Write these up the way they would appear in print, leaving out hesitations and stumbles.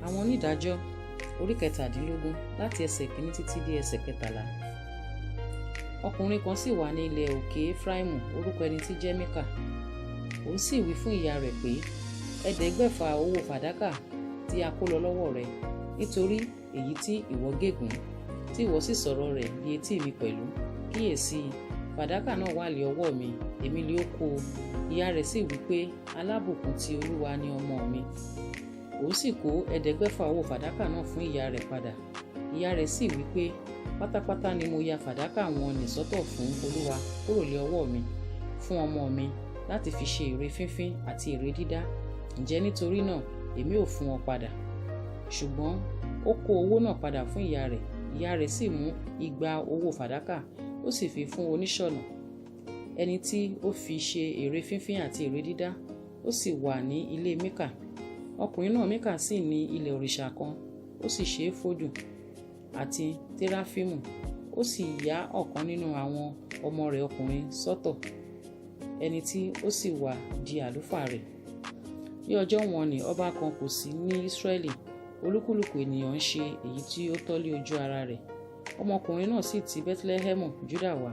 Àwọn onídàájọ́ orí 17 láti ẹsẹ̀ 1 títí dé ẹsẹ̀ 13. Ọkùnrin kan sì wà ní ilẹ̀ òkè Efraimu, orúkọ ẹni tí jẹ́ Míkà. Òun sì wí fún ìyá rẹ̀ pé, 500 owó fàdákà tí a kó lọ lọ́wọ́ rẹ̀, nítorí èyí tí ìwọ gégùn, tí ìwọ sì sọ̀rọ̀ rẹ̀ di etí mi pẹ̀lú. Kíyèsí, fàdákà náà wà lé ọwọ́ mi, èmi lé ó kó o. Ìyá rẹ̀ sì wí pé, alábùkún ti Olúwa ni ọmọ mi. Òun sì kó 500 owó fàdákà náà fún ìyá rẹ̀ padà. Ìyá rẹ̀ sì wí pé, pátápátá ni mo ya fàdákà wọn nì sọ́tọ̀ fún Olúwa kúrò lé ọwọ́ mi, fún ọmọ mi láti fi ṣe ère fínfín àti ère dídá. Ǹjẹ́ nítorí náà èmi ò fún ọ padà? Ṣùgbọ́n ó kó owó náà padà fún ìyá rẹ̀. Ìyá rẹ̀ sì mú 200 owó fàdákà, ó sì fi fún oníṣọ̀nà, ẹni tí ó fi ṣe ère fínfín àti ère dídá. Ó sì wà ní ilé Míkà. Ọkùnrin náà Míkà sì ní ilẹ̀ òrìṣà kan, ó sì ṣe éfódù àti tẹ́ráfímù. Ó sì yá ọ̀kan nínú àwọn ọmọ rẹ̀ ọkùnrin sọ́tọ̀, ẹni tí ó sì wá di àlùfáà rẹ̀. Ní ọjọ́ wọn ni ọba kan kò sí ní Ísírẹ́lì, olúkúlùkù ènìyàn ń ṣe èyí tí ó tọ́ lé ojú ara rẹ̀. Ọmọkùnrin náà sì ti Bẹ́tílẹ́hẹ́mù Júdà wá,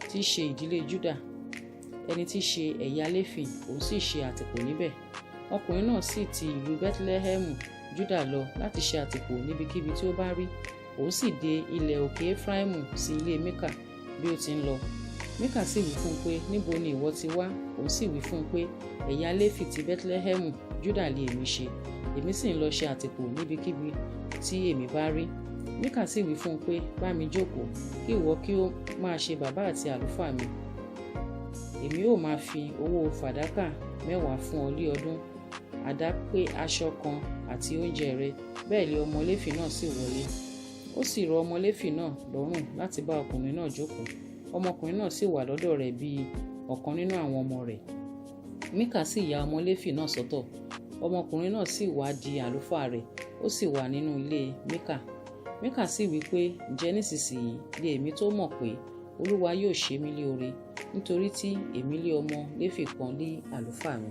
tí í ṣe ìdílé Júdà, ẹni tí í ṣe ẹ̀yà Léfì, òun sì ṣe àtìpó níbẹ̀. Ọkùnrin náà sì ti ìlú Bẹ́tílẹ́hẹ́mù Júdà lọ láti ṣe àtìpó níbikíbi tí ó bá rí. Òun sì dé ilẹ̀ òkè Efraimu sí ilé Míkà bí ó ti ń lọ. Míkà sì wí fún un pé, níbo ni ìwọ ti wá? Òun sì wí fún un pé, ẹ̀yà Léfì ti Bẹ́tílẹ́hẹ́mù Júdà lé èmi ṣe, èmi sì ń lọ ṣe àtìpó níbikíbi tí èmi bá rí. Míkà sì wí fún un pé, bá mi jókòó, kí ìwọ kí ó máa ṣe bàbá àti àlùfáà mi. Èmi ó máa fi owó fàdákà 10 fún ọ lé ọdún, àdápé aṣọ kan àti oúnjẹ rẹ. Bẹ́ẹ̀ lé ọmọ Léfì náà sì wọlé. Ó sì rọ ọmọ Léfì náà lọ́rùn láti bá ọkùnrin náà jókòó. Ọmọkùnrin náà sì wà lọ́dọ̀ rẹ̀ bí ọ̀kan nínú àwọn ọmọ rẹ̀. Míkà sì ya ọmọ Léfì náà sọ́tọ̀. Ọmọkùnrin náà sì wá di àlùfáà rẹ̀, ó sì wà nínú ilé Míkà. Míkà sì wí pé, ǹjẹ́ nísinsìnyí lé èmi tó mọ̀ pé Olúwa yóò ṣe mí lé oore, nítorí tí èmi lé ọmọ Léfì kan lé àlùfáà mi.